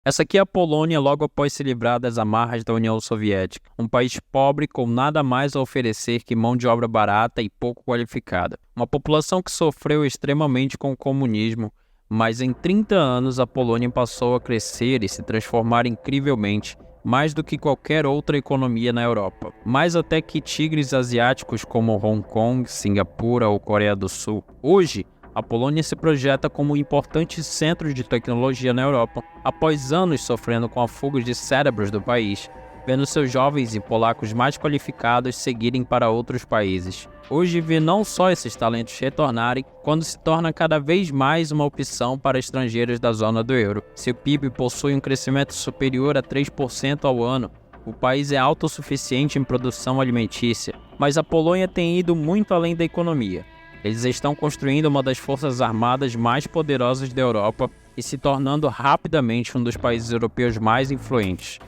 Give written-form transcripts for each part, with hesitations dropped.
Essa aqui é a Polônia logo após se livrar das amarras da União Soviética, um país pobre com nada mais a oferecer que mão de obra barata e pouco qualificada. Uma população que sofreu extremamente com o comunismo, mas em 30 anos a Polônia passou a crescer e se transformar incrivelmente, mais do que qualquer outra economia na Europa, mais até que tigres asiáticos como Hong Kong, Singapura ou Coreia do Sul. Hoje, a Polônia se projeta como um importante centro de tecnologia na Europa, após anos sofrendo com a fuga de cérebros do país, vendo seus jovens e polacos mais qualificados seguirem para outros países. Hoje vê não só esses talentos retornarem, quando se torna cada vez mais uma opção para estrangeiros da zona do euro. Seu PIB possui um crescimento superior a 3% ao ano. O país é autossuficiente em produção alimentícia, mas a Polônia tem ido muito além da economia. Eles estão construindo uma das forças armadas mais poderosas da Europa e se tornando rapidamente um dos países europeus mais influentes.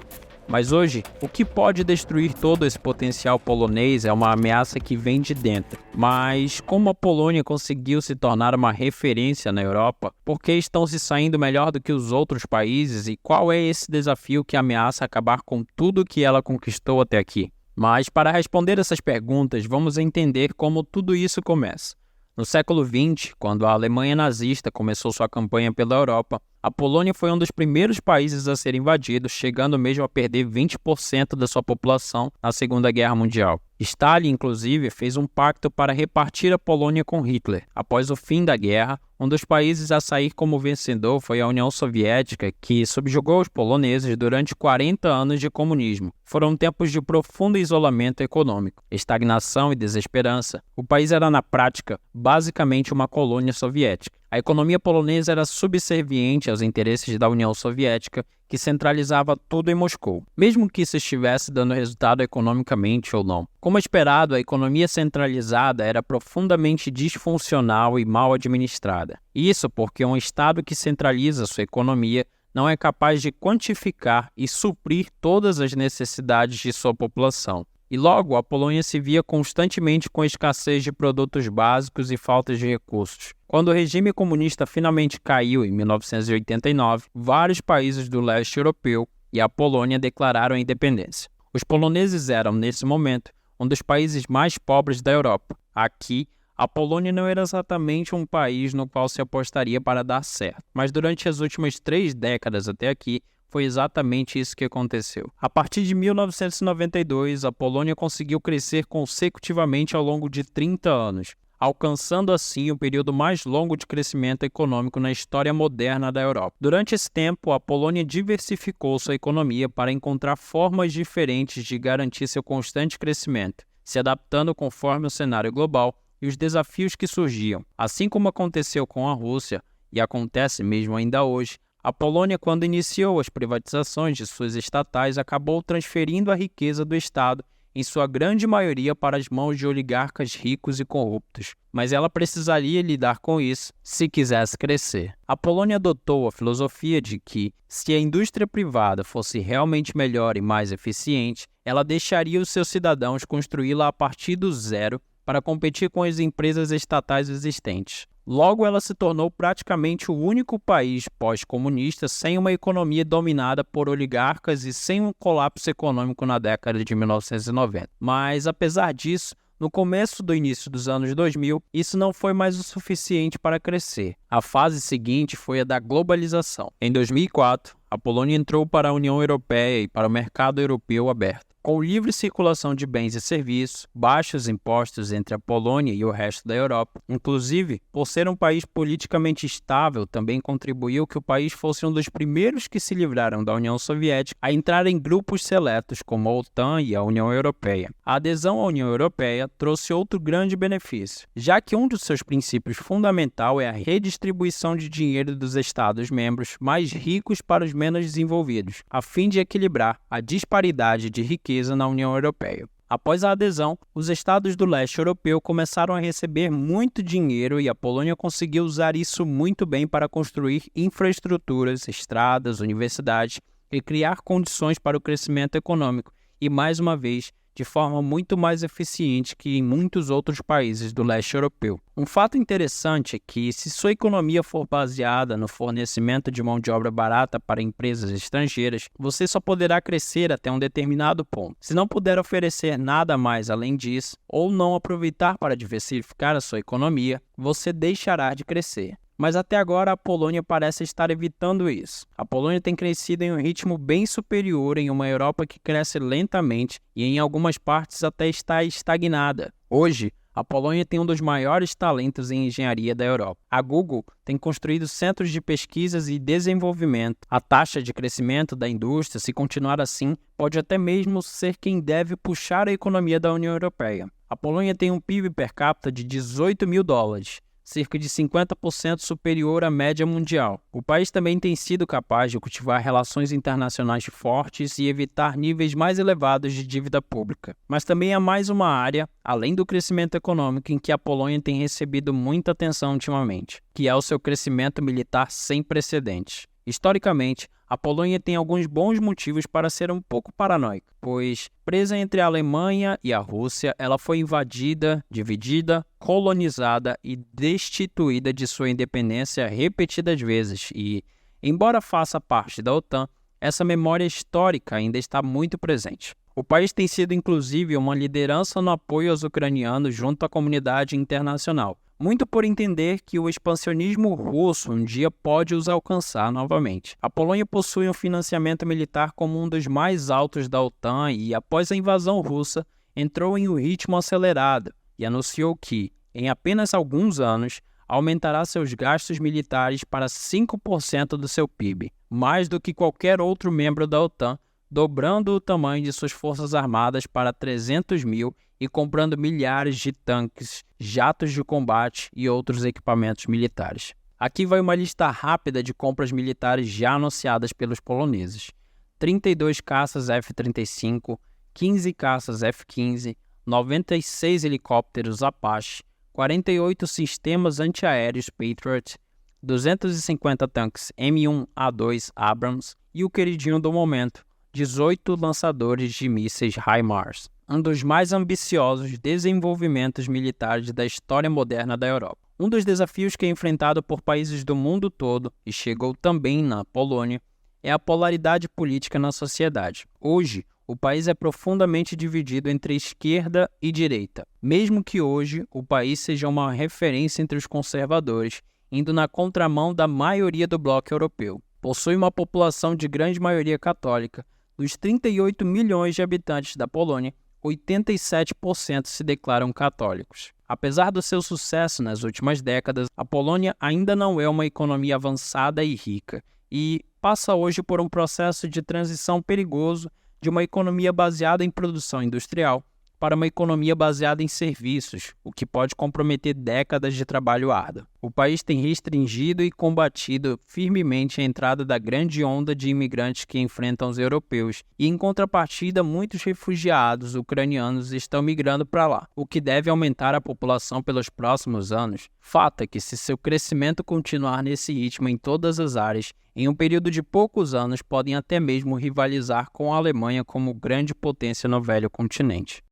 Mas hoje, o que pode destruir todo esse potencial polonês é uma ameaça que vem de dentro. Mas como a Polônia conseguiu se tornar uma referência na Europa, por que estão se saindo melhor do que os outros países e qual é esse desafio que ameaça acabar com tudo que ela conquistou até aqui? Mas para responder essas perguntas, vamos entender como tudo isso começa. No século XX, quando a Alemanha nazista começou sua campanha pela Europa, a Polônia foi um dos primeiros países a ser invadido, chegando mesmo a perder 20% da sua população na Segunda Guerra Mundial. Stalin, inclusive, fez um pacto para repartir a Polônia com Hitler. Após o fim da guerra, um dos países a sair como vencedor foi a União Soviética, que subjugou os poloneses durante 40 anos de comunismo. Foram tempos de profundo isolamento econômico, estagnação e desesperança. O país era, na prática, basicamente uma colônia soviética. A economia polonesa era subserviente aos interesses da União Soviética, que centralizava tudo em Moscou, mesmo que isso estivesse dando resultado economicamente ou não. Como esperado, a economia centralizada era profundamente disfuncional e mal administrada. Isso porque um Estado que centraliza sua economia não é capaz de quantificar e suprir todas as necessidades de sua população. E logo, a Polônia se via constantemente com escassez de produtos básicos e falta de recursos. Quando o regime comunista finalmente caiu em 1989, vários países do leste europeu e a Polônia declararam a independência. Os poloneses eram, nesse momento, um dos países mais pobres da Europa. Aqui, a Polônia não era exatamente um país no qual se apostaria para dar certo, mas durante as últimas 3 décadas até aqui, foi exatamente isso que aconteceu. A partir de 1992, a Polônia conseguiu crescer consecutivamente ao longo de 30 anos, alcançando assim o período mais longo de crescimento econômico na história moderna da Europa. Durante esse tempo, a Polônia diversificou sua economia para encontrar formas diferentes de garantir seu constante crescimento, se adaptando conforme o cenário global e os desafios que surgiam. Assim como aconteceu com a Rússia, e acontece mesmo ainda hoje, a Polônia, quando iniciou as privatizações de suas estatais, acabou transferindo a riqueza do Estado, em sua grande maioria, para as mãos de oligarcas ricos e corruptos. Mas ela precisaria lidar com isso se quisesse crescer. A Polônia adotou a filosofia de que, se a indústria privada fosse realmente melhor e mais eficiente, ela deixaria os seus cidadãos construí-la a partir do zero para competir com as empresas estatais existentes. Logo, ela se tornou praticamente o único país pós-comunista sem uma economia dominada por oligarcas e sem um colapso econômico na década de 1990. Mas, apesar disso, no começo do início dos anos 2000, isso não foi mais o suficiente para crescer. A fase seguinte foi a da globalização. Em 2004, a Polônia entrou para a União Europeia e para o mercado europeu aberto. Com livre circulação de bens e serviços, baixos impostos entre a Polônia e o resto da Europa, inclusive, por ser um país politicamente estável, também contribuiu que o país fosse um dos primeiros que se livraram da União Soviética a entrar em grupos seletos como a OTAN e a União Europeia. A adesão à União Europeia trouxe outro grande benefício, já que um dos seus princípios fundamentais é a redistribuição de dinheiro dos Estados-membros mais ricos para os menos desenvolvidos, a fim de equilibrar a disparidade de riqueza na União Europeia. Após a adesão, os estados do leste europeu começaram a receber muito dinheiro e a Polônia conseguiu usar isso muito bem para construir infraestruturas, estradas, universidades e criar condições para o crescimento econômico e, mais uma vez, de forma muito mais eficiente que em muitos outros países do leste europeu. Um fato interessante é que, se sua economia for baseada no fornecimento de mão de obra barata para empresas estrangeiras, você só poderá crescer até um determinado ponto. Se não puder oferecer nada mais além disso, ou não aproveitar para diversificar a sua economia, você deixará de crescer. Mas até agora a Polônia parece estar evitando isso. A Polônia tem crescido em um ritmo bem superior em uma Europa que cresce lentamente e em algumas partes até está estagnada. Hoje, a Polônia tem um dos maiores talentos em engenharia da Europa. A Google tem construído centros de pesquisas e desenvolvimento. A taxa de crescimento da indústria, se continuar assim, pode até mesmo ser quem deve puxar a economia da União Europeia. A Polônia tem um PIB per capita de $18.000. Cerca de 50% superior à média mundial. O país também tem sido capaz de cultivar relações internacionais fortes e evitar níveis mais elevados de dívida pública. Mas também há mais uma área, além do crescimento econômico, em que a Polônia tem recebido muita atenção ultimamente, que é o seu crescimento militar sem precedentes. Historicamente, a Polônia tem alguns bons motivos para ser um pouco paranoica, pois, presa entre a Alemanha e a Rússia, ela foi invadida, dividida, colonizada e destituída de sua independência repetidas vezes e, embora faça parte da OTAN, essa memória histórica ainda está muito presente. O país tem sido, inclusive, uma liderança no apoio aos ucranianos junto à comunidade internacional, muito por entender que o expansionismo russo um dia pode os alcançar novamente. A Polônia possui um financiamento militar como um dos mais altos da OTAN e, após a invasão russa, entrou em um ritmo acelerado e anunciou que, em apenas alguns anos, aumentará seus gastos militares para 5% do seu PIB, mais do que qualquer outro membro da OTAN, dobrando o tamanho de suas forças armadas para 300 mil e comprando milhares de tanques, jatos de combate e outros equipamentos militares. Aqui vai uma lista rápida de compras militares já anunciadas pelos poloneses: 32 caças F-35, 15 caças F-15, 96 helicópteros Apache, 48 sistemas antiaéreos Patriot, 250 tanques M1A2 Abrams e o queridinho do momento, 18 lançadores de mísseis HIMARS, um dos mais ambiciosos desenvolvimentos militares da história moderna da Europa. Um dos desafios que é enfrentado por países do mundo todo, e chegou também na Polônia, é a polaridade política na sociedade. Hoje, o país é profundamente dividido entre esquerda e direita, mesmo que hoje o país seja uma referência entre os conservadores, indo na contramão da maioria do bloco europeu. Possui uma população de grande maioria católica. Dos 38 milhões de habitantes da Polônia, 87% se declaram católicos. Apesar do seu sucesso nas últimas décadas, a Polônia ainda não é uma economia avançada e rica e passa hoje por um processo de transição perigoso de uma economia baseada em produção industrial para uma economia baseada em serviços, o que pode comprometer décadas de trabalho árduo. O país tem restringido e combatido firmemente a entrada da grande onda de imigrantes que enfrentam os europeus, e em contrapartida, muitos refugiados ucranianos estão migrando para lá, o que deve aumentar a população pelos próximos anos. Fato é que, se seu crescimento continuar nesse ritmo em todas as áreas, em um período de poucos anos podem até mesmo rivalizar com a Alemanha como grande potência no velho continente.